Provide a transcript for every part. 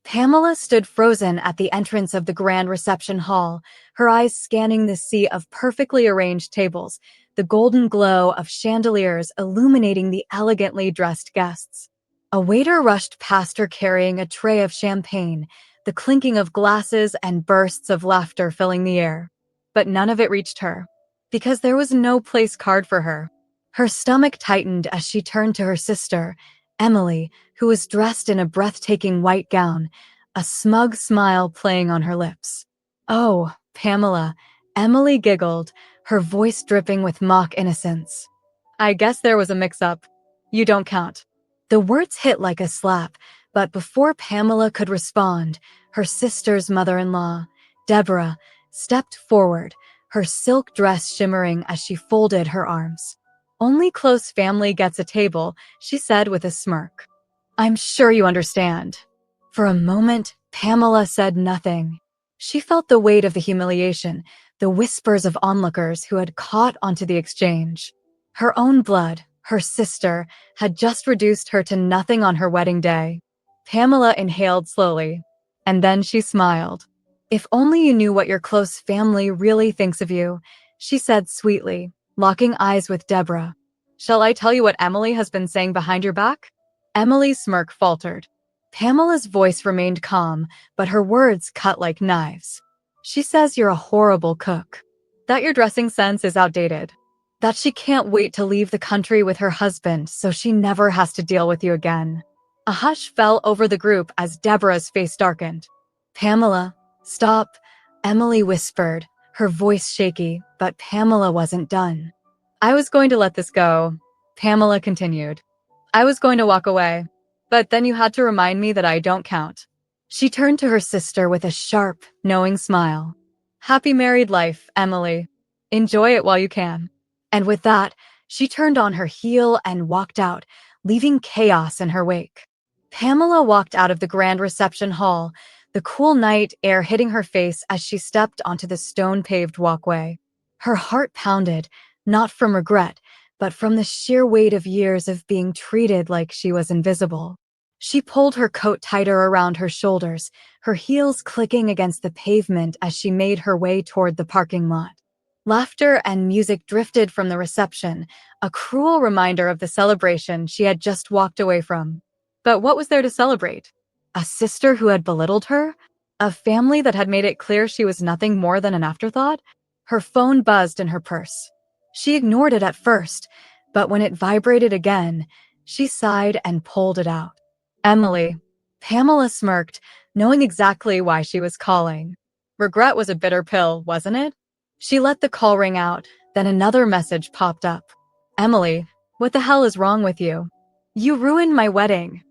Pamela stood frozen at the entrance of the grand reception hall, her eyes scanning the sea of perfectly arranged tables, the golden glow of chandeliers illuminating the elegantly dressed guests. A waiter rushed past her carrying a tray of champagne, the clinking of glasses and bursts of laughter filling the air. But none of it reached her, because there was no place card for her. Her stomach tightened as she turned to her sister, Emily, who was dressed in a breathtaking white gown, a smug smile playing on her lips. "Oh, Pamela," Emily giggled, her voice dripping with mock innocence. "I guess there was a mix-up. You don't count." The words hit like a slap, but before Pamela could respond, her sister's mother-in-law, Deborah, stepped forward, her silk dress shimmering as she folded her arms. "Only close family gets a table," she said with a smirk. "I'm sure you understand." For a moment, Pamela said nothing. She felt the weight of the humiliation, the whispers of onlookers who had caught onto the exchange. Her own blood, her sister, had just reduced her to nothing on her wedding day. Pamela inhaled slowly, and then she smiled. "If only you knew what your close family really thinks of you," she said sweetly, locking eyes with Deborah. "Shall I tell you what Emily has been saying behind your back?" Emily's smirk faltered. Pamela's voice remained calm, but her words cut like knives. "She says you're a horrible cook, that your dressing sense is outdated, that she can't wait to leave the country with her husband so she never has to deal with you again." A hush fell over the group as Deborah's face darkened. "Pamela, stop," Emily whispered, her voice shaky, but Pamela wasn't done. "I was going to let this go," Pamela continued. "I was going to walk away, but then you had to remind me that I don't count." She turned to her sister with a sharp, knowing smile. "Happy married life, Emily. Enjoy it while you can." And with that, she turned on her heel and walked out, leaving chaos in her wake. Pamela walked out of the grand reception hall, the cool night air hitting her face as she stepped onto the stone-paved walkway. Her heart pounded, not from regret, but from the sheer weight of years of being treated like she was invisible. She pulled her coat tighter around her shoulders, her heels clicking against the pavement as she made her way toward the parking lot. Laughter and music drifted from the reception, a cruel reminder of the celebration she had just walked away from. But what was there to celebrate? A sister who had belittled her? A family that had made it clear she was nothing more than an afterthought? Her phone buzzed in her purse. She ignored it at first, but when it vibrated again, she sighed and pulled it out. "Emily." Pamela smirked, knowing exactly why she was calling. Regret was a bitter pill, wasn't it? She let the call ring out, then another message popped up. "Emily, what the hell is wrong with you? You ruined my wedding."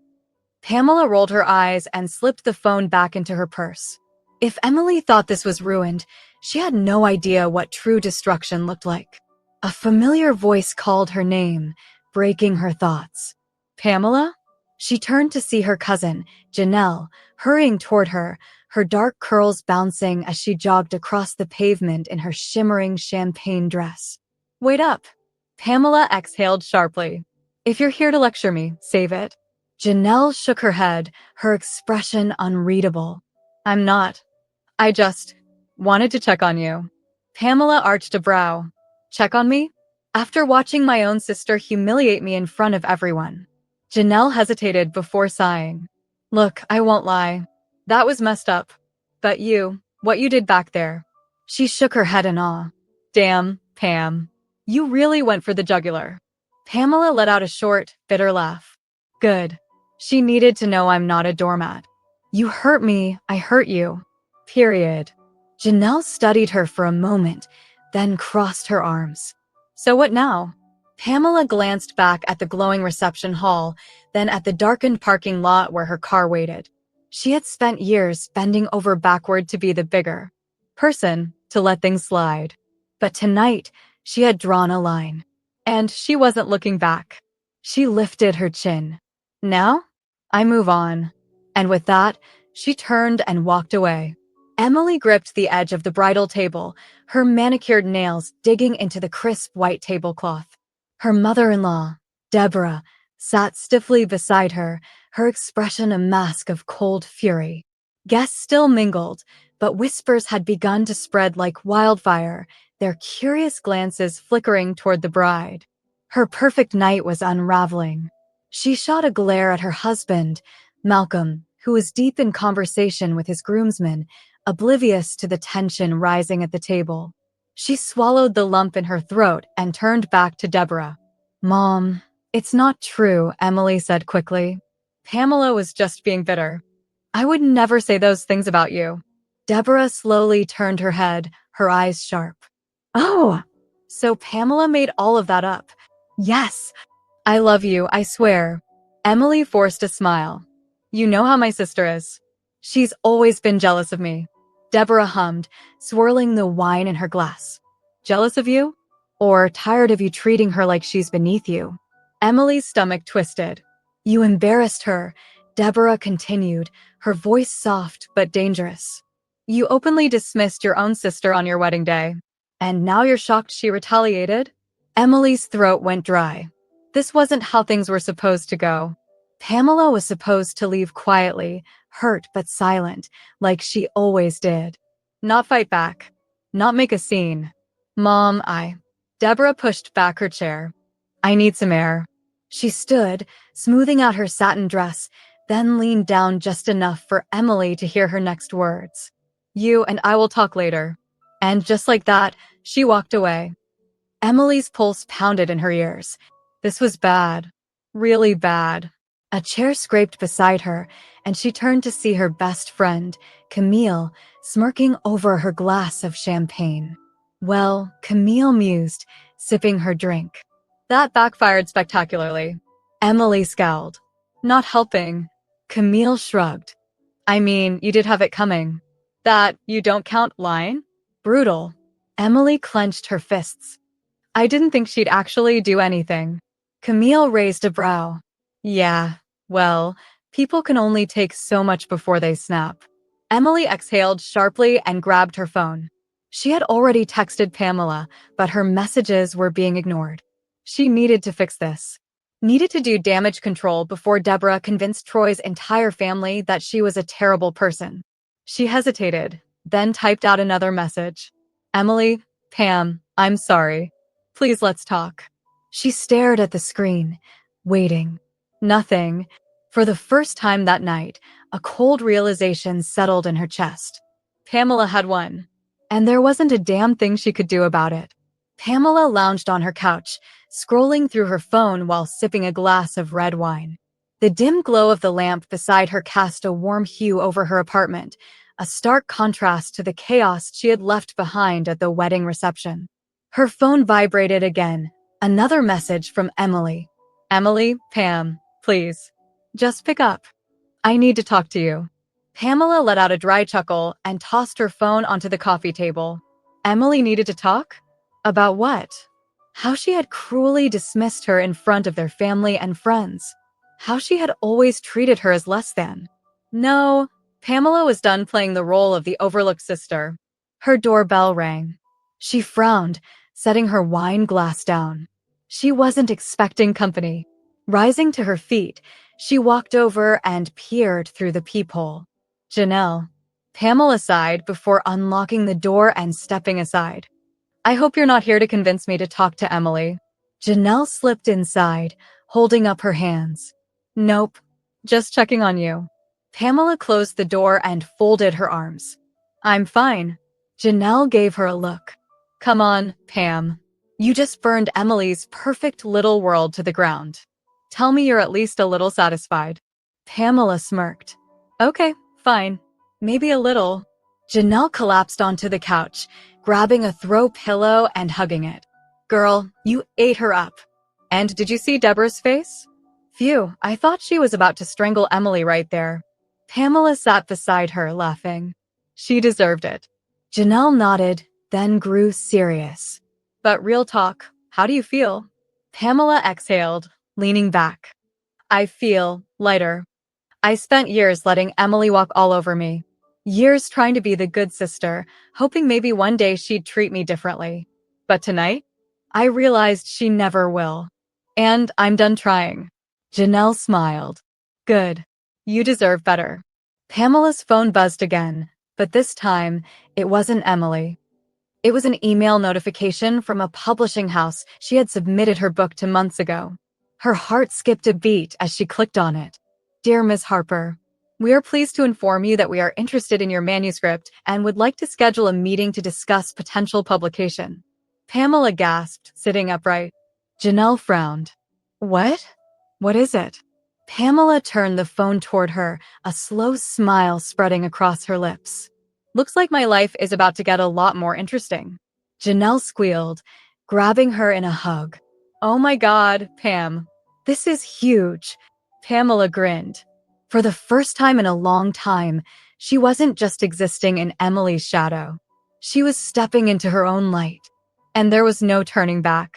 Pamela rolled her eyes and slipped the phone back into her purse. If Emily thought this was ruined, she had no idea what true destruction looked like. A familiar voice called her name, breaking her thoughts. "Pamela?" She turned to see her cousin, Janelle, hurrying toward her, her dark curls bouncing as she jogged across the pavement in her shimmering champagne dress. "Wait up." Pamela exhaled sharply. "If you're here to lecture me, save it." Janelle shook her head, her expression unreadable. "I'm not. I just wanted to check on you." Pamela arched a brow. "Check on me?" "After watching my own sister humiliate me in front of everyone." Janelle hesitated before sighing. "Look, I won't lie. That was messed up. But what you did back there." She shook her head in awe. "Damn, Pam. You really went for the jugular." Pamela let out a short, bitter laugh. "Good. She needed to know I'm not a doormat. You hurt me, I hurt you. Period." Janelle studied her for a moment, then crossed her arms. "So what now?" Pamela glanced back at the glowing reception hall, then at the darkened parking lot where her car waited. She had spent years bending over backward to be the bigger person, to let things slide. But tonight, she had drawn a line. And she wasn't looking back. She lifted her chin. "Now, I move on." And with that, she turned and walked away. Emily gripped the edge of the bridal table, her manicured nails digging into the crisp white tablecloth. Her mother-in-law, Deborah, sat stiffly beside her, her expression a mask of cold fury. Guests still mingled, but whispers had begun to spread like wildfire, their curious glances flickering toward the bride. Her perfect night was unraveling. She shot a glare at her husband, Malcolm, who was deep in conversation with his groomsmen, oblivious to the tension rising at the table. She swallowed the lump in her throat and turned back to Deborah. Mom, it's not true, Emily said quickly. Pamela was just being bitter. I would never say those things about you. Deborah slowly turned her head, her eyes sharp. Oh, so Pamela made all of that up. Yes, I love you, I swear. Emily forced a smile. You know how my sister is. She's always been jealous of me. Deborah hummed, swirling the wine in her glass. Jealous of you? Or tired of you treating her like she's beneath you? Emily's stomach twisted. You embarrassed her, Deborah continued, her voice soft but dangerous. You openly dismissed your own sister on your wedding day. And now you're shocked she retaliated? Emily's throat went dry. This wasn't how things were supposed to go. Pamela was supposed to leave quietly, hurt but silent, like she always did. Not fight back. Not make a scene. Mom, Deborah pushed back her chair. I need some air. She stood, smoothing out her satin dress, then leaned down just enough for Emily to hear her next words. You and I will talk later. And just like that, she walked away. Emily's pulse pounded in her ears. This was bad. Really bad. A chair scraped beside her, and she turned to see her best friend, Camille, smirking over her glass of champagne. Well, Camille mused, sipping her drink. That backfired spectacularly. Emily scowled. Not helping. Camille shrugged. I mean, you did have it coming. That you don't count line? Brutal. Emily clenched her fists. I didn't think she'd actually do anything. Camille raised a brow. Yeah, well, people can only take so much before they snap. Emily exhaled sharply and grabbed her phone. She had already texted Pamela, but her messages were being ignored. She needed to fix this. Needed to do damage control before Deborah convinced Troy's entire family that she was a terrible person. She hesitated, then typed out another message. Emily, Pam, I'm sorry. Please let's talk. She stared at the screen, waiting. Nothing. For the first time that night, a cold realization settled in her chest. Pamela had won, and there wasn't a damn thing she could do about it. Pamela lounged on her couch, scrolling through her phone while sipping a glass of red wine. The dim glow of the lamp beside her cast a warm hue over her apartment, a stark contrast to the chaos she had left behind at the wedding reception. Her phone vibrated again, another message from Emily. Emily, Pam, please. Just pick up. I need to talk to you. Pamela let out a dry chuckle and tossed her phone onto the coffee table. Emily needed to talk? About what? How she had cruelly dismissed her in front of their family and friends. How she had always treated her as less than. No, Pamela was done playing the role of the overlooked sister. Her doorbell rang. She frowned, setting her wine glass down. She wasn't expecting company. Rising to her feet, she walked over and peered through the peephole. Janelle. Pamela sighed before unlocking the door and stepping aside. I hope you're not here to convince me to talk to Emily. Janelle slipped inside, holding up her hands. Nope, just checking on you. Pamela closed the door and folded her arms. I'm fine. Janelle gave her a look. Come on, Pam. You just burned Emily's perfect little world to the ground. Tell me you're at least a little satisfied. Pamela smirked. Okay, fine. Maybe a little. Janelle collapsed onto the couch, grabbing a throw pillow and hugging it. Girl, you ate her up. And did you see Deborah's face? Phew, I thought she was about to strangle Emily right there. Pamela sat beside her, laughing. She deserved it. Janelle nodded, then grew serious. But real talk, how do you feel? Pamela exhaled, leaning back. I feel lighter. I spent years letting Emily walk all over me. Years trying to be the good sister, hoping maybe one day she'd treat me differently. But tonight, I realized she never will. And I'm done trying. Janelle smiled. Good. You deserve better. Pamela's phone buzzed again, but this time, it wasn't Emily. It was an email notification from a publishing house she had submitted her book to months ago. Her heart skipped a beat as she clicked on it. Dear Miss Harper, we are pleased to inform you that we are interested in your manuscript and would like to schedule a meeting to discuss potential publication. Pamela gasped, sitting upright. Janelle frowned. What? What is it? Pamela turned the phone toward her, a slow smile spreading across her lips. Looks like my life is about to get a lot more interesting. Janelle squealed, grabbing her in a hug. Oh my God, Pam. This is huge. Pamela grinned. For the first time in a long time, she wasn't just existing in Emily's shadow. She was stepping into her own light. And there was no turning back.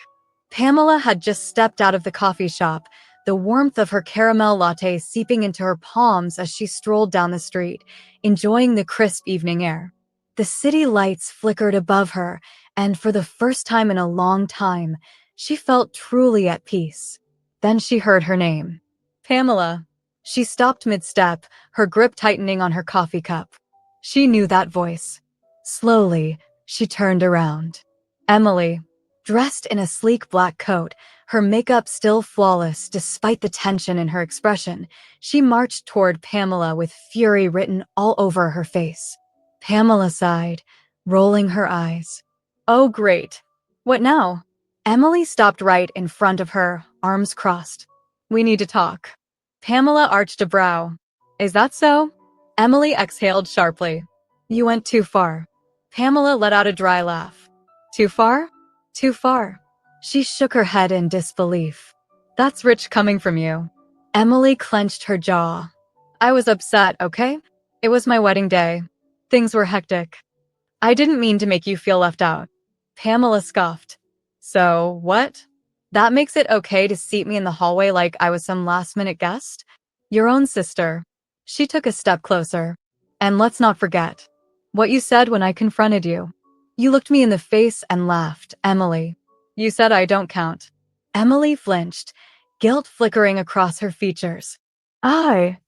Pamela had just stepped out of the coffee shop, the warmth of her caramel latte seeping into her palms as she strolled down the street, enjoying the crisp evening air. The city lights flickered above her, and for the first time in a long time, she felt truly at peace. Then she heard her name. Pamela. She stopped mid-step, her grip tightening on her coffee cup. She knew that voice. Slowly, she turned around. Emily. Dressed in a sleek black coat, her makeup still flawless despite the tension in her expression, she marched toward Pamela with fury written all over her face. Pamela sighed, rolling her eyes. Oh, great. What now? Emily stopped right in front of her, arms crossed. We need to talk. Pamela arched a brow. Is that so? Emily exhaled sharply. You went too far. Pamela let out a dry laugh. Too far? Too far. She shook her head in disbelief. That's rich coming from you. Emily clenched her jaw. I was upset, okay? It was my wedding day. Things were hectic. I didn't mean to make you feel left out. Pamela scoffed. So, what? That makes it okay to seat me in the hallway like I was some last-minute guest? Your own sister. She took a step closer. And let's not forget what you said when I confronted you. You looked me in the face and laughed, Emily. You said I don't count. Emily flinched, guilt flickering across her features. I.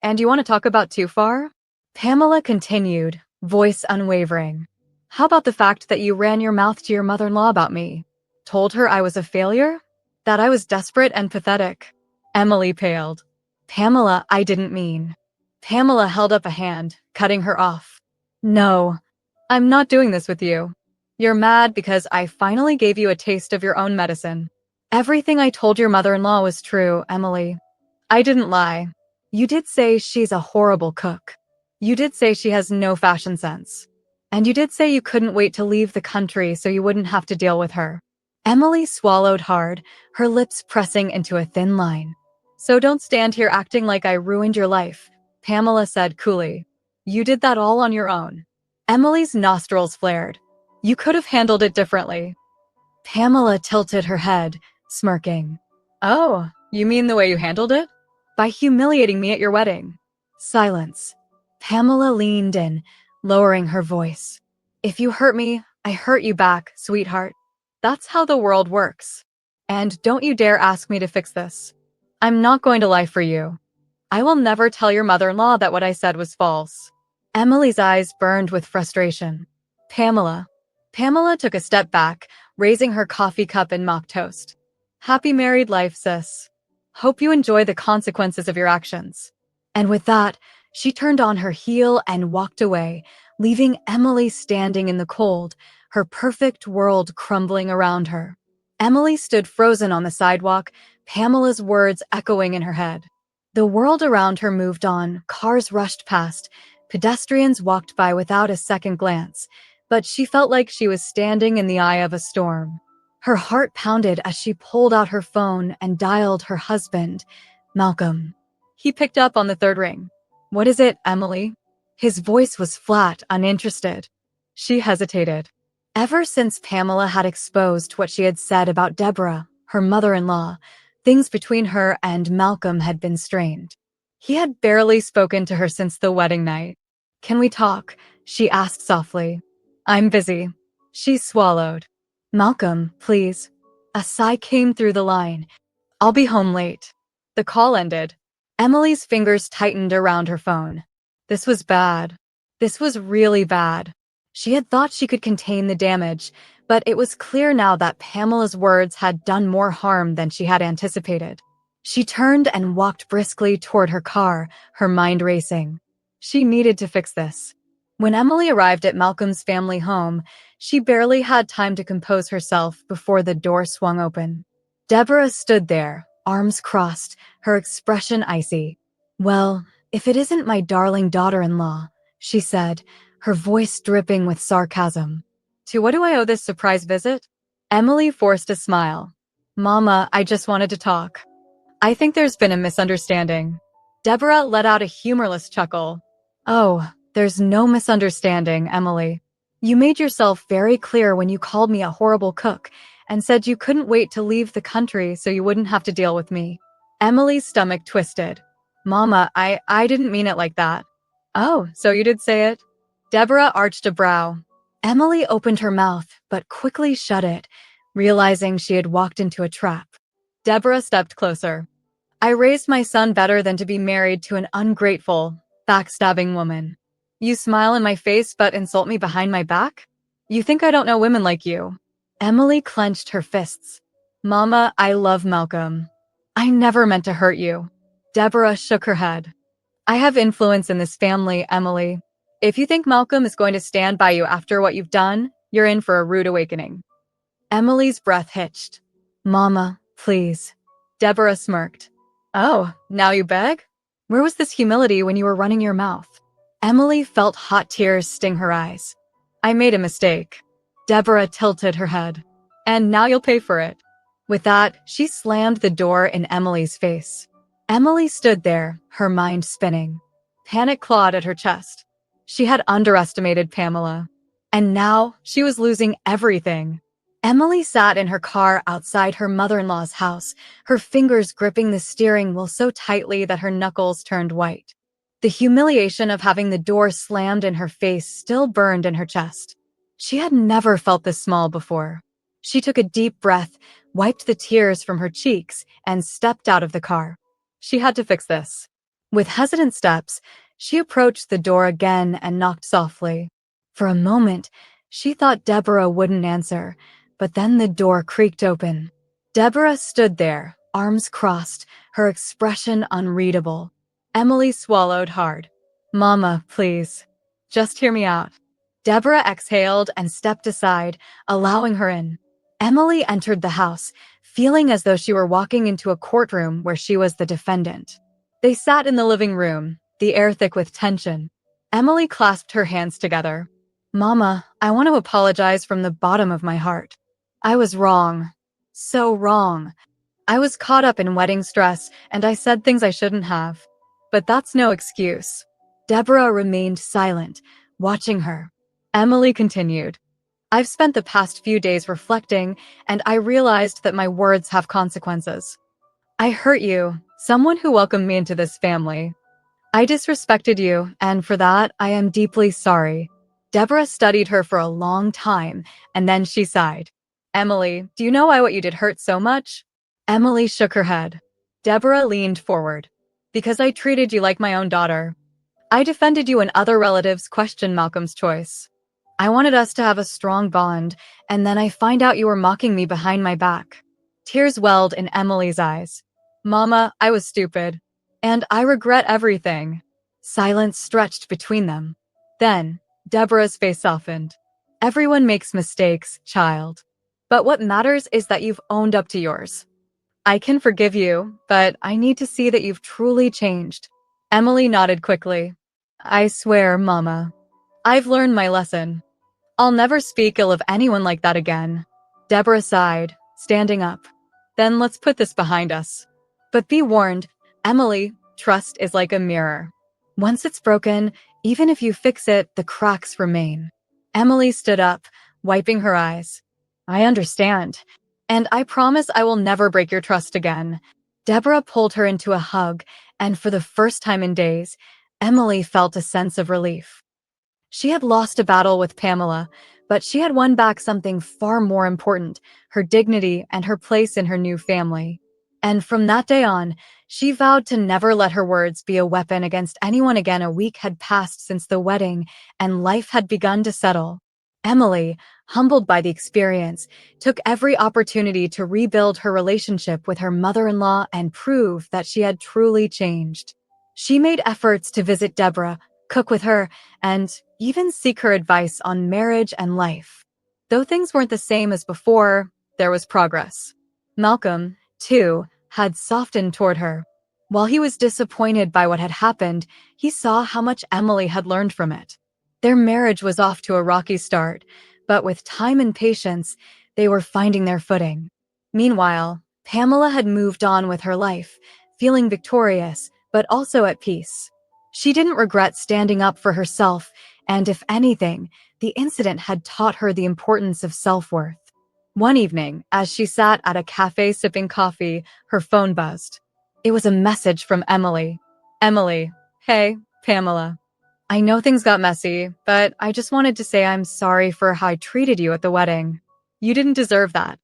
And you want to talk about too far? Pamela continued, voice unwavering. How about the fact that you ran your mouth to your mother-in-law about me? Told her I was a failure? That I was desperate and pathetic? Emily paled. Pamela, I didn't mean. Pamela held up a hand, cutting her off. No, I'm not doing this with you. You're mad because I finally gave you a taste of your own medicine. Everything I told your mother-in-law was true, Emily. I didn't lie. You did say she's a horrible cook. You did say she has no fashion sense. And you did say you couldn't wait to leave the country so you wouldn't have to deal with her. Emily swallowed hard, her lips pressing into a thin line. So don't stand here acting like I ruined your life, Pamela said coolly. You did that all on your own. Emily's nostrils flared. You could have handled it differently. Pamela tilted her head, smirking. Oh, you mean the way you handled it? By humiliating me at your wedding. Silence. Pamela leaned in, lowering her voice. If you hurt me, I hurt you back, sweetheart. That's how the world works. And don't you dare ask me to fix this. I'm not going to lie for you. I will never tell your mother-in-law that what I said was false. Emily's eyes burned with frustration. Pamela. Pamela took a step back, raising her coffee cup in mock toast. Happy married life, sis. Hope you enjoy the consequences of your actions. And with that, she turned on her heel and walked away, leaving Emily standing in the cold, her perfect world crumbling around her. Emily stood frozen on the sidewalk, Pamela's words echoing in her head. The world around her moved on, cars rushed past, pedestrians walked by without a second glance, but she felt like she was standing in the eye of a storm. Her heart pounded as she pulled out her phone and dialed her husband, Malcolm. He picked up on the third ring. What is it, Emily? His voice was flat, uninterested. She hesitated. Ever since Pamela had exposed what she had said about Deborah, her mother-in-law, things between her and Malcolm had been strained. He had barely spoken to her since the wedding night. Can we talk? She asked softly. I'm busy. She swallowed. Malcolm, please. A sigh came through the line. I'll be home late. The call ended. Emily's fingers tightened around her phone. This was bad. This was really bad. She had thought she could contain the damage, but it was clear now that Pamela's words had done more harm than she had anticipated. She turned and walked briskly toward her car, her mind racing. She needed to fix this. When Emily arrived at Malcolm's family home, she barely had time to compose herself before the door swung open. Deborah stood there, arms crossed, her expression icy. "Well, if it isn't my darling daughter-in-law," she said, her voice dripping with sarcasm. "To what do I owe this surprise visit?" Emily forced a smile. "Mama, I just wanted to talk. I think there's been a misunderstanding." Deborah let out a humorless chuckle. "Oh, there's no misunderstanding, Emily. You made yourself very clear when you called me a horrible cook and said you couldn't wait to leave the country so you wouldn't have to deal with me." Emily's stomach twisted. "Mama, I didn't mean it like that." "Oh, so you did say it?" Deborah arched a brow. Emily opened her mouth, but quickly shut it, realizing she had walked into a trap. Deborah stepped closer. "I raised my son better than to be married to an ungrateful, backstabbing woman. You smile in my face but insult me behind my back? You think I don't know women like you?" Emily clenched her fists. "Mama, I love Malcolm. I never meant to hurt you." Deborah shook her head. "I have influence in this family, Emily. If you think Malcolm is going to stand by you after what you've done, you're in for a rude awakening." Emily's breath hitched. "Mama, please." Deborah smirked. "Oh, now you beg? Where was this humility when you were running your mouth?" Emily felt hot tears sting her eyes. "I made a mistake." Deborah tilted her head. "And now you'll pay for it." With that, she slammed the door in Emily's face. Emily stood there, her mind spinning. Panic clawed at her chest. She had underestimated Pamela. And now she was losing everything. Emily sat in her car outside her mother-in-law's house, her fingers gripping the steering wheel so tightly that her knuckles turned white. The humiliation of having the door slammed in her face still burned in her chest. She had never felt this small before. She took a deep breath, wiped the tears from her cheeks, and stepped out of the car. She had to fix this. With hesitant steps, she approached the door again and knocked softly. For a moment, she thought Deborah wouldn't answer, but then the door creaked open. Deborah stood there, arms crossed, her expression unreadable. Emily swallowed hard. "Mama, please. Just hear me out." Deborah exhaled and stepped aside, allowing her in. Emily entered the house, feeling as though she were walking into a courtroom where she was the defendant. They sat in the living room, the air thick with tension. Emily clasped her hands together. "Mama, I want to apologize from the bottom of my heart. I was wrong. So wrong. I was caught up in wedding stress, and I said things I shouldn't have. But that's no excuse." Deborah remained silent, watching her. Emily continued. "I've spent the past few days reflecting, and I realized that my words have consequences. I hurt you, someone who welcomed me into this family. I disrespected you, and for that, I am deeply sorry." Deborah studied her for a long time, and then she sighed. "Emily, do you know why what you did hurt so much?" Emily shook her head. Deborah leaned forward. "Because I treated you like my own daughter. I defended you when other relatives questioned Malcolm's choice. I wanted us to have a strong bond, and then I find out you were mocking me behind my back." Tears welled in Emily's eyes. "Mama, I was stupid. And I regret everything." Silence stretched between them. Then, Deborah's face softened. "Everyone makes mistakes, child. But what matters is that you've owned up to yours. I can forgive you, but I need to see that you've truly changed." Emily nodded quickly. "I swear, Mama. I've learned my lesson. I'll never speak ill of anyone like that again." Deborah sighed, standing up. "Then let's put this behind us. But be warned, Emily, trust is like a mirror. Once it's broken, even if you fix it, the cracks remain." Emily stood up, wiping her eyes. "I understand. And I promise I will never break your trust again." Deborah pulled her into a hug, and for the first time in days, Emily felt a sense of relief. She had lost a battle with Pamela, but she had won back something far more important, her dignity and her place in her new family. And from that day on, she vowed to never let her words be a weapon against anyone again. A week had passed since the wedding, and life had begun to settle. Emily, humbled by the experience, took every opportunity to rebuild her relationship with her mother-in-law and prove that she had truly changed. She made efforts to visit Deborah, cook with her, and even seek her advice on marriage and life. Though things weren't the same as before, there was progress. Malcolm, too, had softened toward her. While he was disappointed by what had happened, he saw how much Emily had learned from it. Their marriage was off to a rocky start, but with time and patience, they were finding their footing. Meanwhile, Pamela had moved on with her life, feeling victorious, but also at peace. She didn't regret standing up for herself, and if anything, the incident had taught her the importance of self-worth. One evening, as she sat at a cafe sipping coffee, her phone buzzed. It was a message from Emily. Emily, hey, Pamela. I know things got messy, but I just wanted to say I'm sorry for how I treated you at the wedding. You didn't deserve that.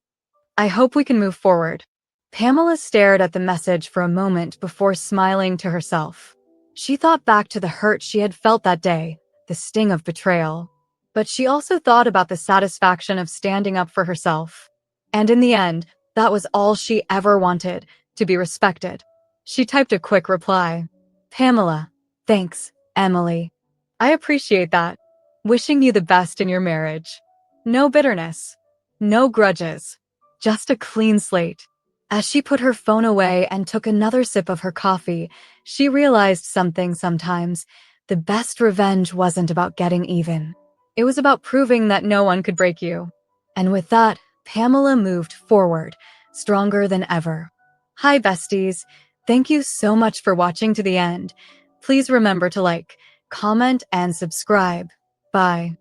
I hope we can move forward. Pamela stared at the message for a moment before smiling to herself. She thought back to the hurt she had felt that day, the sting of betrayal. But she also thought about the satisfaction of standing up for herself. And in the end, that was all she ever wanted, to be respected. She typed a quick reply. Pamela, thanks, Emily. I appreciate that. Wishing you the best in your marriage. No bitterness. No grudges. Just a clean slate. As she put her phone away and took another sip of her coffee, she realized something sometimes. The best revenge wasn't about getting even. It was about proving that no one could break you. And with that, Pamela moved forward, stronger than ever. Hi, besties. Thank you so much for watching to the end. Please remember to like, comment, and subscribe. Bye.